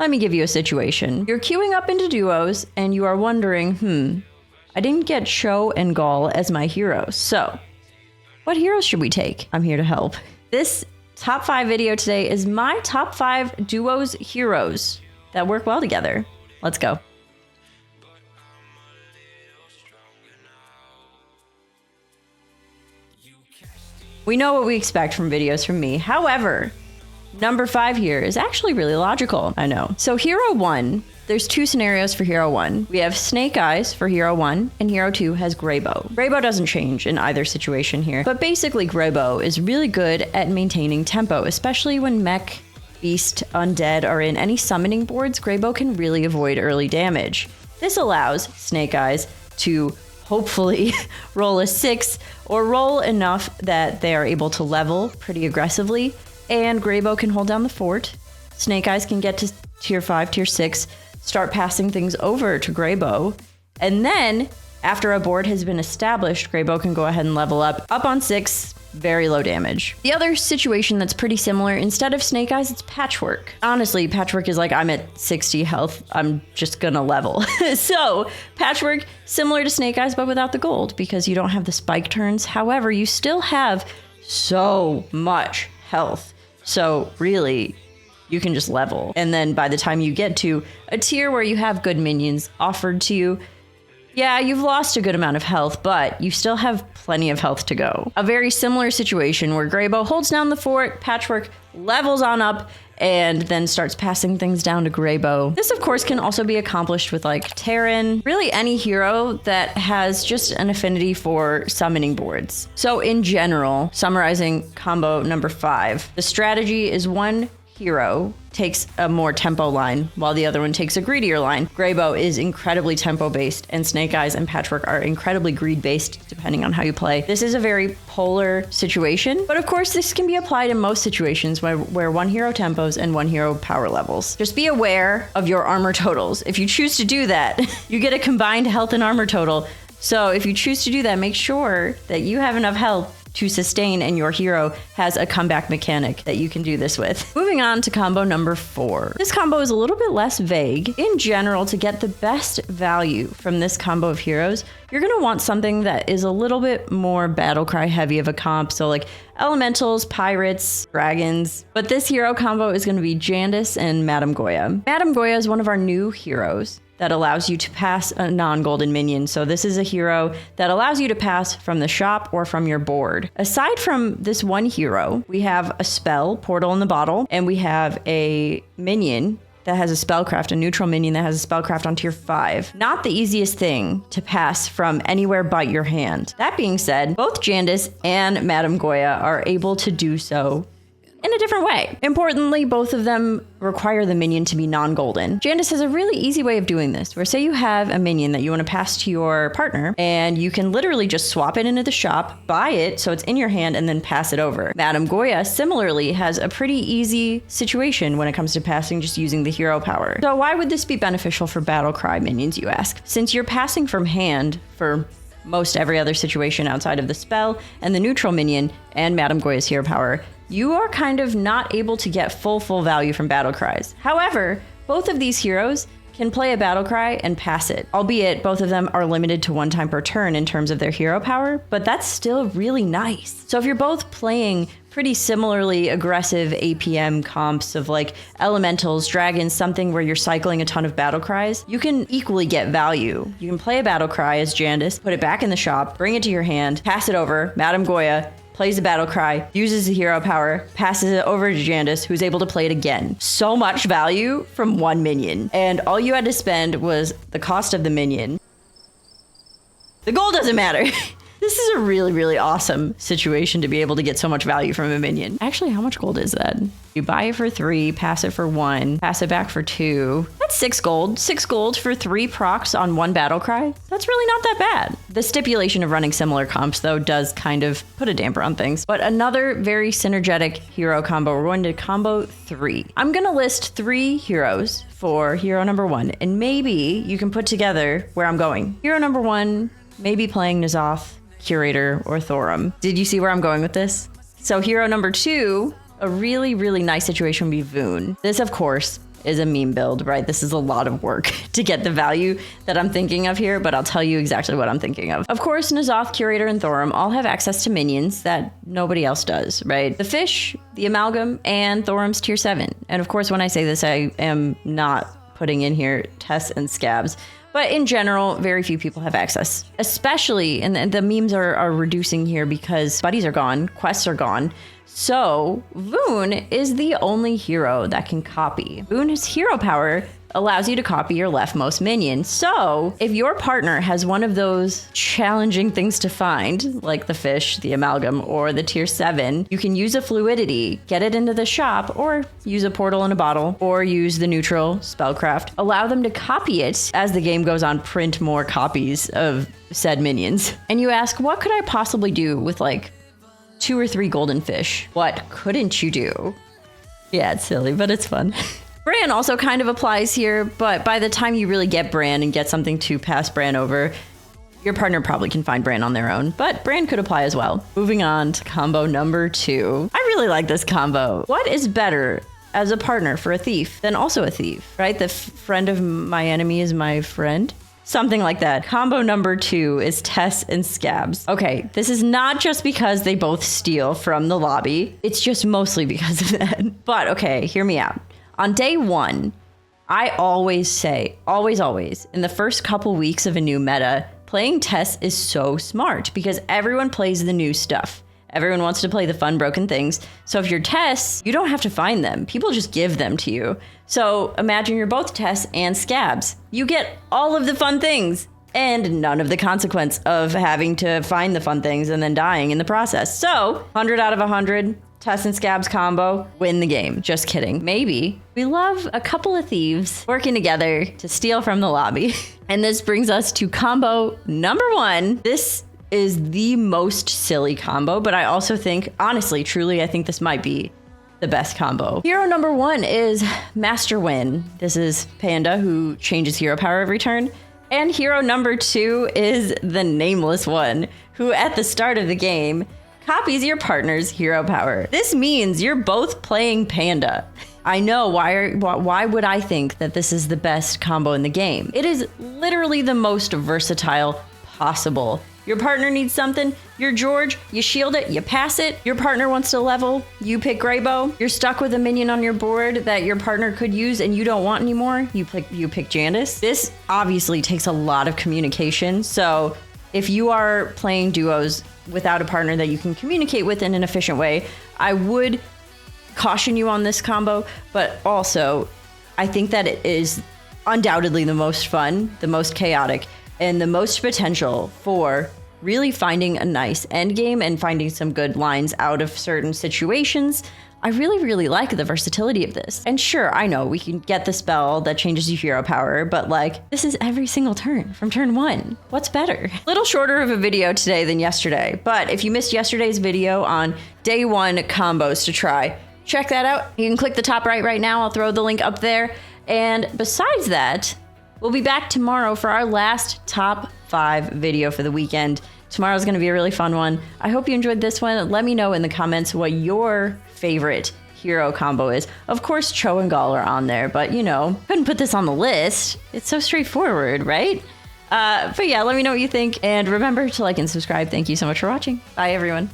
Let me give you a situation. You're queuing up into duos and you are wondering, I didn't get Cho and Gall as my heroes. So what heroes should we take? I'm here to help. This top 5 video today is my top 5 duos heroes that work well together. Let's go. We know what we expect from videos from me. However, number 5 here is actually really logical, I know. So Hero 1, there's 2 scenarios for Hero 1. We have Snake Eyes for Hero 1, and Hero 2 has Greybow. Greybow doesn't change in either situation here, but basically Greybow is really good at maintaining tempo, especially when Mech, Beast, Undead are in any summoning boards. Greybow can really avoid early damage. This allows Snake Eyes to hopefully roll a 6 or roll enough that they are able to level pretty aggressively, and Greybow can hold down the fort. Snake Eyes can get to tier 5, tier 6, start passing things over to Greybow, and then after a board has been established, Greybow can go ahead and level up on 6, very low damage. The other situation that's pretty similar, instead of Snake Eyes, it's Patchwork. Honestly, Patchwork is like, I'm at 60 health, I'm just gonna level. So Patchwork, similar to Snake Eyes, but without the gold, because you don't have the spike turns. However, you still have so much health. So really, you can just level. And then by the time you get to a tier where you have good minions offered to you, yeah, you've lost a good amount of health, but you still have plenty of health to go. A very similar situation where Greybow holds down the fort, Patchwork levels on up, and then starts passing things down to Greybow. This, of course, can also be accomplished with like Terran, really any hero that has just an affinity for summoning boards. So in general, summarizing combo number 5, the strategy is one hero takes a more tempo line while the other one takes a greedier line. Greybow is incredibly tempo based, and Snake Eyes and Patchwork are incredibly greed based depending on how you play. This is a very polar situation, but of course this can be applied in most situations where one hero tempos and one hero power levels. Just be aware of your armor totals. If you choose to do that, you get a combined health and armor total. So if you choose to do that, make sure that you have enough health to sustain and your hero has a comeback mechanic that you can do this with. Moving on to combo number 4. This combo is a little bit less vague. In general, to get the best value from this combo of heroes, you're gonna want something that is a little bit more battlecry heavy of a comp. So like elementals, pirates, dragons. But this hero combo is gonna be Jandice and Madame Goya. Madame Goya is one of our new heroes that allows you to pass a non-golden minion. So this is a hero that allows you to pass from the shop or from your board. Aside from this one hero, we have a spell, Portal in the Bottle, and we have a minion that has a spellcraft, a neutral minion that has a spellcraft on tier 5. Not the easiest thing to pass from anywhere but your hand. That being said, both Jandice and Madame Goya are able to do so in a different way. Importantly, both of them require the minion to be non-golden. Jandice has a really easy way of doing this, where say you have a minion that you want to pass to your partner, and you can literally just swap it into the shop, buy it so it's in your hand, and then pass it over. Madame Goya similarly has a pretty easy situation when it comes to passing just using the hero power. So why would this be beneficial for Battlecry minions, you ask? Since you're passing from hand for most every other situation outside of the spell and the neutral minion and Madame Goya's hero power, you are kind of not able to get full value from battle cries. However, both of these heroes can play a battle cry and pass it, albeit both of them are limited to 1 time per turn in terms of their hero power, but that's still really nice. So if you're both playing pretty similarly aggressive APM comps of like elementals, dragons, something where you're cycling a ton of battle cries, you can equally get value. You can play a battle cry as Jandice, put it back in the shop, bring it to your hand, pass it over, Madame Goya plays the battle cry, uses the hero power, passes it over to Jandice, who's able to play it again. So much value from one minion. And all you had to spend was the cost of the minion. The gold doesn't matter. This is a really awesome situation to be able to get so much value from a minion. Actually, how much gold is that? You buy it for 3, pass it for 1, pass it back for 2. That's 6 gold. 6 gold for 3 procs on 1 battle cry. That's really not that bad. The stipulation of running similar comps, though, does kind of put a damper on things. But another very synergetic hero combo, we're going to combo 3. I'm going to list 3 heroes for hero number 1, and maybe you can put together where I'm going. Hero number 1, maybe playing N'Zoth, Curator, or Thorum. Did you see where I'm going with this? So hero number 2, a really nice situation would be Voon. This, of course, is a meme build, right? This is a lot of work to get the value that I'm thinking of here, but I'll tell you exactly what I'm thinking of. Of course, N'Zoth, Curator, and Thorum all have access to minions that nobody else does, right? The Fish, the Amalgam, and Thorum's tier 7. And of course, when I say this, I am not putting in here Tess and Scabs. But in general, very few people have access, especially, and the memes are reducing here because buddies are gone, quests are gone. So Voon is the only hero that can copy. Voon's hero power allows you to copy your leftmost minion. So if your partner has one of those challenging things to find, like the Fish, the Amalgam, or the tier 7, you can use a fluidity, get it into the shop, or use a portal in a bottle, or use the neutral spellcraft. Allow them to copy it as the game goes on, print more copies of said minions. And you ask, what could I possibly do with like 2 or 3 golden fish? What couldn't you do? Yeah, it's silly, but it's fun. Bran also kind of applies here, but by the time you really get Bran and get something to pass Bran over, your partner probably can find Bran on their own, but Bran could apply as well. Moving on to combo number 2. I really like this combo. What is better as a partner for a thief than also a thief, right? The friend of my enemy is my friend. Something like that. Combo number 2 is Tess and Scabs. Okay, this is not just because they both steal from the lobby. It's just mostly because of that. But okay, hear me out. On day 1, I always say, always, in the first couple weeks of a new meta, playing Tess is so smart because everyone plays the new stuff. Everyone wants to play the fun, broken things. So if you're Tess, you don't have to find them. People just give them to you. So imagine you're both Tess and Scabs. You get all of the fun things and none of the consequence of having to find the fun things and then dying in the process. So 100 out of 100. Tess and Scabs combo, win the game. Just kidding. Maybe. We love a couple of thieves working together to steal from the lobby. And this brings us to combo number 1. This is the most silly combo, but I also think, honestly, truly, I think this might be the best combo. Hero number 1 is Master Win. This is Panda, who changes hero power every turn. And hero number 2 is the Nameless One, who at the start of the game copies your partner's hero power. This means you're both playing Panda. I know, why would I think that this is the best combo in the game? It is literally the most versatile possible. Your partner needs something, you're George, you shield it, you pass it. Your partner wants to level, you pick Greybow. You're stuck with a minion on your board that your partner could use and you don't want anymore, you pick Jandis. This obviously takes a lot of communication, so if you are playing duos without a partner that you can communicate with in an efficient way, I would caution you on this combo, but also I think that it is undoubtedly the most fun, the most chaotic, and the most potential for really finding a nice end game and finding some good lines out of certain situations. I really like the versatility of this. And sure, I know we can get the spell that changes your hero power, but like, this is every single turn from turn 1. What's better? Little shorter of a video today than yesterday, but if you missed yesterday's video on day 1 combos to try, check that out. You can click the top right now. I'll throw the link up there. And besides that, we'll be back tomorrow for our last top 5 video for the weekend. Tomorrow's gonna be a really fun one. I hope you enjoyed this one. Let me know in the comments what your favorite hero combo is. Of course, Cho and Gall are on there, but you know, couldn't put this on the list. It's so straightforward, right? But yeah, let me know what you think. And remember to like and subscribe. Thank you so much for watching. Bye, everyone.